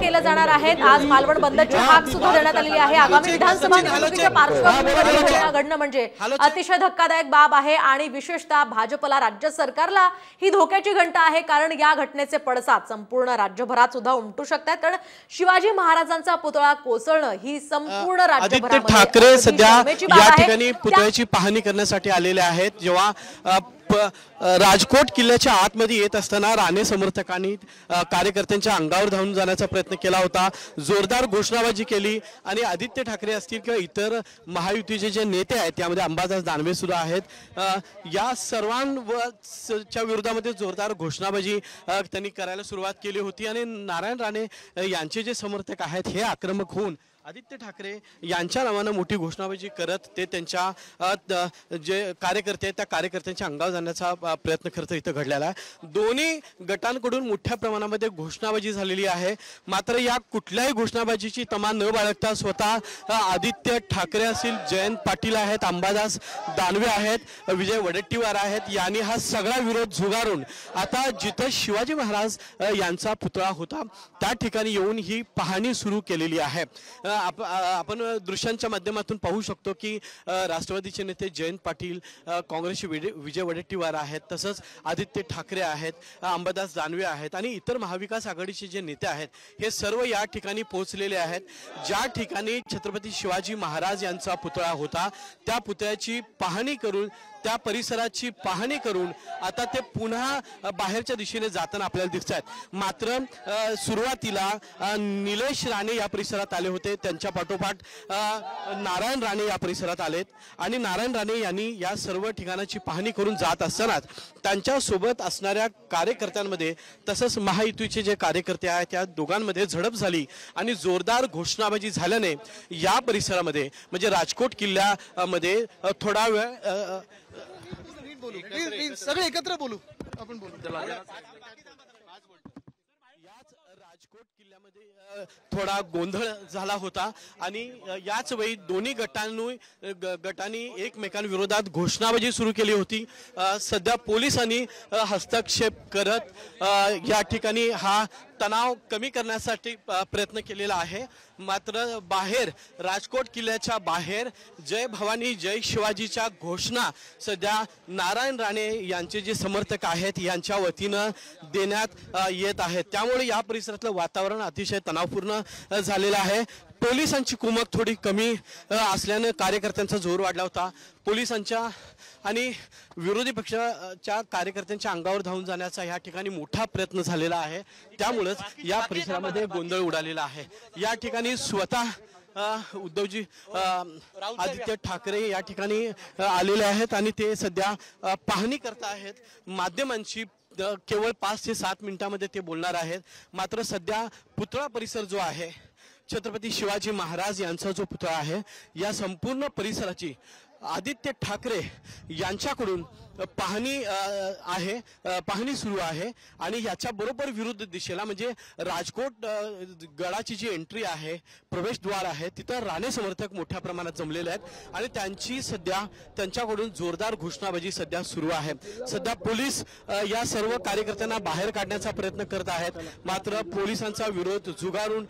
केले जाणार आहेत। आज मालवण बंदची हाक सुद्धा देण्यात आलेली आहे। आगामी विधानसभा निवडणुकीच्या पार्श्वभूमीवर ही घटना घडणं म्हणजे अतिशय धक्कादायक बाब आहे आणि विशेषतः भाजपला, राज्य सरकारला ही धोक्याची घंटा आहे, कारण या घटनेचे पडसाद संपूर्ण राज्यभरात सुद्धा उमटू शकतात। कारण शिवाजी महाराजांचा पुतळा कोसळणं ही संपूर्ण राज्यभरामध्ये आदित्य ठाकरे सध्या या ठिकाणी पुतळ्याची पाहणी करण्यासाठी आलेले आहेत। जेव्हा राजकोट किल्ल्याच्या आतमध्ये येत असताना राणे समर्थकांनी कार्यकर्त्यांच्या अंगावर धावून जाण्याचा प्रयत्न केला होता, जोरदार घोषणाबाजी केली आणि आदित्य ठाकरे असतील किंवा इतर महायुतीचे जे नेते आहेत त्यामध्ये अंबादास दानवे सुद्धा आहेत, या सर्वांच्या विरोधामध्ये जोरदार घोषणाबाजी त्यांनी करायला सुरुवात केली होती आणि नारायण राणे यांचे जे समर्थक आहेत हे आक्रमक होऊन आदित्य ठाकरे यांच्या नावानं मोठी घोषणाबाजी करत ते त्यांच्या जे कार्यकर्ते आहेत त्या कार्यकर्त्यांच्या अंगावर जाण्याचा प्रयत्न खरं तर इथं घडलेला आहे। दोन्ही गटांकडून मोठ्या प्रमाणामध्ये घोषणाबाजी झालेली आहे, मात्र या कुठल्याही घोषणाबाजीची तमा न बाळगता स्वतः आदित्य ठाकरे असतील, जयंत पाटील आहेत, अंबादास दानवे आहेत, विजय वडेट्टीवार आहेत, यांनी हा सगळा विरोध झुगारून आता जिथं शिवाजी महाराज यांचा पुतळा होता त्या ठिकाणी येऊन ही पाहणी सुरू केलेली आहे। आपण दृश्यांच्या माध्यमातून पाहू शकतो की राष्ट्रवादीचे नेते जयंत पाटील, काँग्रेसचे विजय वडेट्टीवार आहेत, तसंच आदित्य ठाकरे आहेत, अंबादास दानवे आहेत आणि इतर महाविकास आघाडीचे जे नेते आहेत हे सर्व या ठिकाणी पोहोचलेले आहेत। ज्या ठिकाणी छत्रपती शिवाजी महाराज यांचा पुतळा होता त्या पुतळ्याची पाहणी करून, त्या परिसराची पाहणी करून आता ते पुन्हा बाहेरच्या दिशेने जाताना आपल्याला दिसत आहेत। मात्र सुरुवातीला निलेश राणे या परिसरात आले होते, त्यांच्या पाठोपाठ नारायण राणे या परिसरात आलेत आणि नारायण राणे यांनी या सर्व ठिकाणाची पाहणी करून जात असतानाच त्यांच्या सोबत असणाऱ्या कार्यकर्त्यांमध्ये तसंच महायुतीचे जे कार्यकर्ते आहेत त्या दोघांमध्ये झडप झाली आणि जोरदार घोषणाबाजी झाल्याने या परिसरामध्ये म्हणजे राजकोट किल्ल्यामध्ये थोडा वेळ सगळे एकत्र बोलू, आपण बोलू। राजकोट किल्ल्यामध्ये थोडा गोंधळ झाला होता आणि याच वेळी दोन्ही गटांनी एकमेकांविरोधात घोषणाबाजी सुरू केली होती। सध्या पोलिसांनी हस्तक्षेप करत या ठिकाणी हा तणाव कमी करण्यासाठी प्रयत्न केलेला आहे। मात्र बाहेर राजकोट किल्ल्याच्या बाहेर जय भवानी जय शिवाजीच्या घोषणा सध्या नारायण राणे यांचे जे समर्थक आहेत यांच्या वतीनं देण्यात येत आहेत, त्यामुळे या परिसरातलं वातावरण अतिशय तणावपूर्ण झालेलं आहे। पोलिसांची कुमक थोडी कमी असल्याने कार्यकर्त्यांचा जोर वाढला होता। पोलिसांच्या आणि विरोधी पक्षाच्या कार्यकर्त्यांच्या अंगावर धावून जाण्याचा या ठिकाणी मोठा प्रयत्न झालेला आहे, त्यामुळेच या परिसरामध्ये गोंधळ उडालेला आहे। या ठिकाणी स्वतः उद्धवजी आदित्य ठाकरे या ठिकाणी आलेले आहेत आणि ते सध्या पाहणी करत आहेत माध्यमांची। केवळ 5 ते 7 मिनिटांमध्ये ते बोलणार आहेत। मात्र सध्या पुतळा परिसर जो आहे, छत्रपती शिवाजी महाराज यांचा जो पुतळा आहे, या संपूर्ण परिसराची आदित्य ठाकरे यांच्याकडून पाहणी सुरू आहे आणि याच्या बरोबर विरुद्ध दिशेला म्हणजे राजकोट गडाची जी एंट्री आहे, प्रवेशद्वार आहे, तिथं राणे समर्थक मोठ्या प्रमाणात जमलेले आहेत आणि त्यांची सध्या त्यांच्याकडून जोरदार घोषणाबाजी सध्या सुरू आहे। सध्या पोलीस या सर्व कार्यकर्त्यांना बाहेर काढण्याचा प्रयत्न करत आहेत, मात्र पोलिसांचा विरोध झुगारून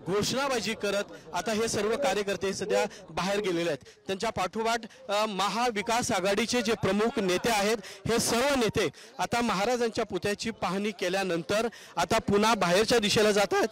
घोषणाबाजी करत आता हे सर्व कार्यकर्ते सध्या बाहेर गेलेले आहेत। त्यांच्या पाठोपाठ महाविकास आघाडीचे जे प्रमुख नेते आहेत हे सर्व नेते आता महाराजांच्या पुतळ्याची पाहणी केल्यानंतर आता पुन्हा बाहेरच्या दिशेला जात आहेत